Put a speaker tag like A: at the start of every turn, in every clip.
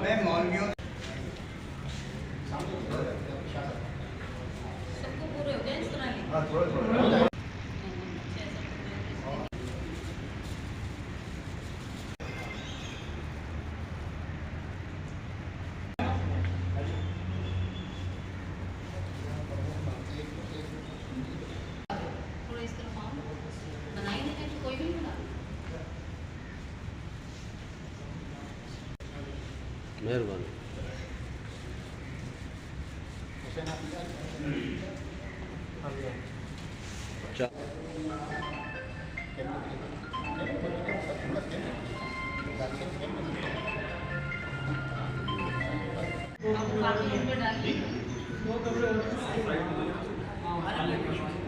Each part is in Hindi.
A: मैं मौलवियों
B: सबको पूरे हो गए इस तरह के?
A: थोड़ा
B: थोड़ा इस तरह फॉर्म बनाई नहीं है कि कोई भी नहीं बना?
C: मेहरबानी।
B: आपको काफी नंबर डालिए।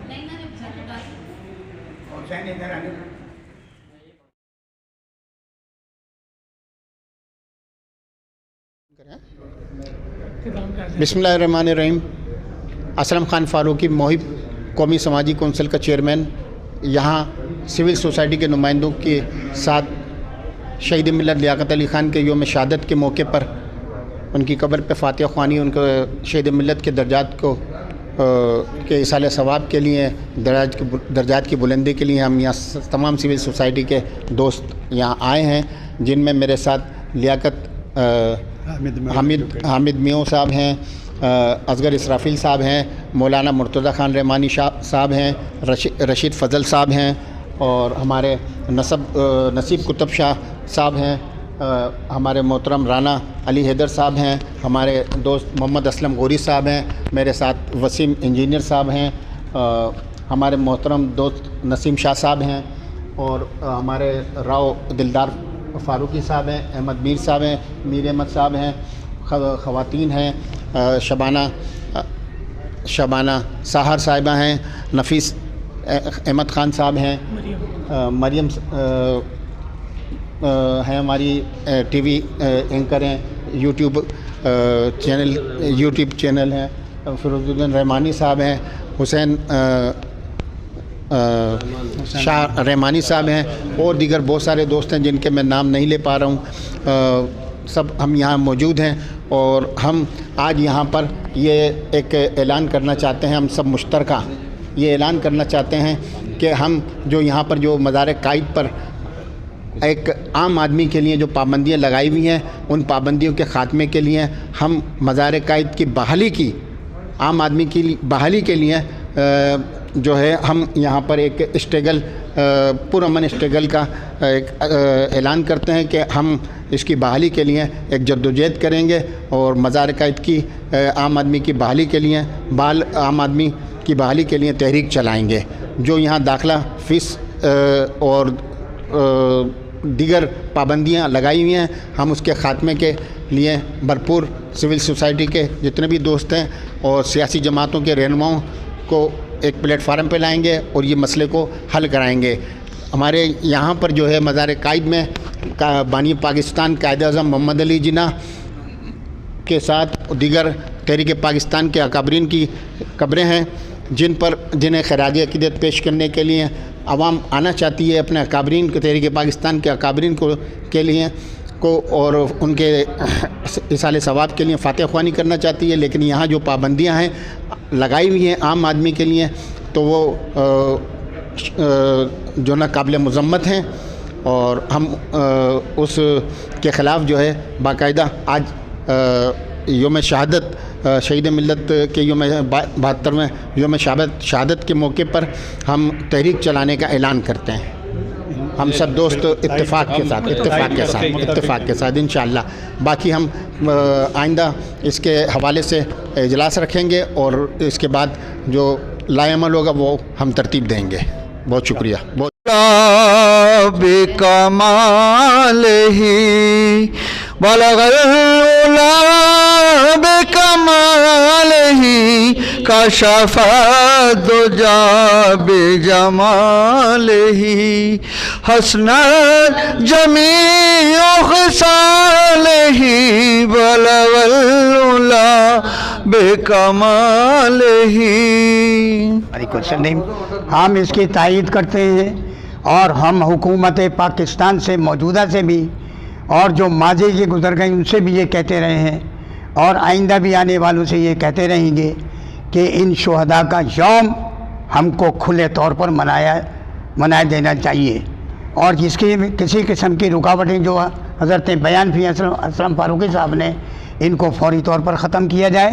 B: नहीं ना जब घर डालिए।
A: और सैन इधर आने बिस्मिल्लाहिर्रहमानिर्रहीम। असलम खान फ़ारूकी, मोहिब कौमी समाजी कौंसिल का चेयरमैन, यहाँ सिविल सोसाइटी के नुमाइंदों के साथ शहीद मिल्लत लियाकत अली ख़ान के यौम शहादत के मौके पर उनकी कब्र पे फ़ातिहा ख़्वानी, उनके शहीद मिल्लत के दर्जात को के इसाले सवाब के लिए, दर्जात की बुलंदी के लिए हम यहाँ तमाम सिविल सोसाइटी के दोस्त यहाँ आए हैं, जिनमें मेरे साथ लियाकत हामिद मियों साहब हैं, असगर इसराफिल साहब हैं, मौलाना मुर्तज़ा ख़ान रहमानी साहब हैं, रशीद फ़ज़ल साहब हैं, और हमारे नसीब कुतुब शाह साहब हैं, हमारे मोहतरम राना अली हैदर साहब हैं, हमारे दोस्त मोहम्मद असलम गोरी साहब हैं, मेरे साथ वसीम इंजीनियर साहब हैं, हमारे मोहतरम दोस्त नसीम शाह साहब हैं, और हमारे राव दिलदार फ़ारूकी साहब हैं, अहमद मीर साहब हैं, मीर अहमद साहब हैं, ख़वातीन हैं, शबाना साहर साहिबा हैं, नफ़ीस अहमद ख़ान साहब हैं, मरियम हैं हमारी टीवी एंकर हैं, यूट्यूब चैनल हैं, फिरोजुद्दीन रहमानी साहब हैं, हुसैन शाह रहमानी साहब हैं, और दीगर बहुत सारे दोस्त हैं जिनके मैं नाम नहीं ले पा रहा हूँ। सब हम यहाँ मौजूद हैं, और हम आज यहाँ पर ये एक ऐलान करना चाहते हैं, हम सब मुश्तरका ये ऐलान करना चाहते हैं कि हम जो यहाँ पर जो मज़ार कायद पर एक आम आदमी के लिए जो पाबंदियाँ लगाई हुई हैं, उन पाबंदियों के ख़ात्मे के लिए हम मज़ार कायद की बहाली की, आम आदमी की बहाली के लिए जो है हम यहाँ पर एक स्ट्रगल, पुरअमन स्ट्रगल का एक ऐलान करते हैं कि हम इसकी बहाली के लिए एक जद्दोजहद करेंगे, और मज़ार कायद की आम आदमी की बहाली के लिए आम आदमी की बहाली के लिए तहरीक चलाएंगे। जो यहाँ दाखिला फ़ीस और दीगर पाबंदियाँ लगाई हुई हैं, हम उसके ख़ात्मे के लिए भरपूर सिविल सोसाइटी के जितने भी दोस्त हैं और सियासी जमातों के रहनुमाओं को एक प्लेटफार्म पे लाएंगे और ये मसले को हल कराएंगे। हमारे यहाँ पर जो है मज़ार कायद में बानी पाकिस्तान कायद-ए-आज़म मोहम्मद अली जिन्ना के साथ दीगर तहरीक पाकिस्तान के अकाबरीन की कब्रें हैं, जिन्हें खराज अक़ीदत पेश करने के लिए आवाम आना चाहती है, अपने अकाबरीन को, तहरीक पाकिस्तान के अकाबरीन को के लिए को और उनके इसाले सवाब के लिए फ़ातिहा ख़्वानी करना चाहती है। लेकिन यहाँ जो पाबंदियाँ हैं लगाई हुई हैं आम आदमी के लिए, तो वो जो ना काबिल मज़म्मत हैं, और हम उस के ख़िलाफ़ जो है बाकायदा आज यौम शहादत, शहीद मिल्लत के यौम 72वें यौम शहादत के मौके पर हम तहरीक चलाने का ऐलान करते हैं। हम सब दोस्त इत्तेफाक के साथ इंशाअल्लाह। बाकी हम आइंदा इसके हवाले से इजलास रखेंगे, और इसके बाद जो लाएअमल होगा वो हम तरतीब देंगे। बहुत शुक्रिया। बहुत
D: बेकमाल ही बेकमाल ही कशफ़ दुजा बेजमाल ही हसनत जमीउ ख़िसाल ही बलवल्ला बेकमाल ही।
E: हम इसकी तायीद करते हैं, और हम हुकूमत पाकिस्तान से मौजूदा से भी
C: और जो माजे के गुजर गए उनसे भी ये कहते रहे हैं और आइंदा भी आने वालों से ये कहते रहेंगे कि इन शहदा का यौम हमको खुले तौर पर मनाया देना चाहिए और जिसकी किसी किस्म की रुकावटें जो हज़रत बयान फी असलम फारूकी साहब ने इनको फौरी तौर पर ख़त्म किया जाए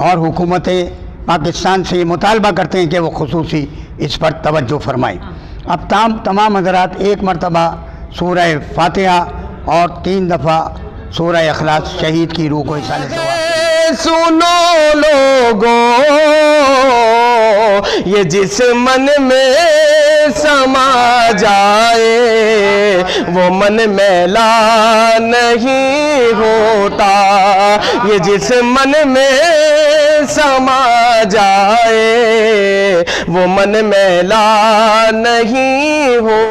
C: और हुकूमत पाकिस्तान से ये मुतालबा करते हैं कि वो खुसूसी इस पर तवज्जो फरमाएँ। अब तमाम हज़रात एक मरतबा सूरह फातिहा और 3 दफ़ा सूरह इखलास शहीद की रूह को इसाले दुआ।
D: सुनो लोगों, ये जिस मन में समा जाए वो मन मैला नहीं होता। ये जिस मन में समा जाए वो मन मैला नहीं हो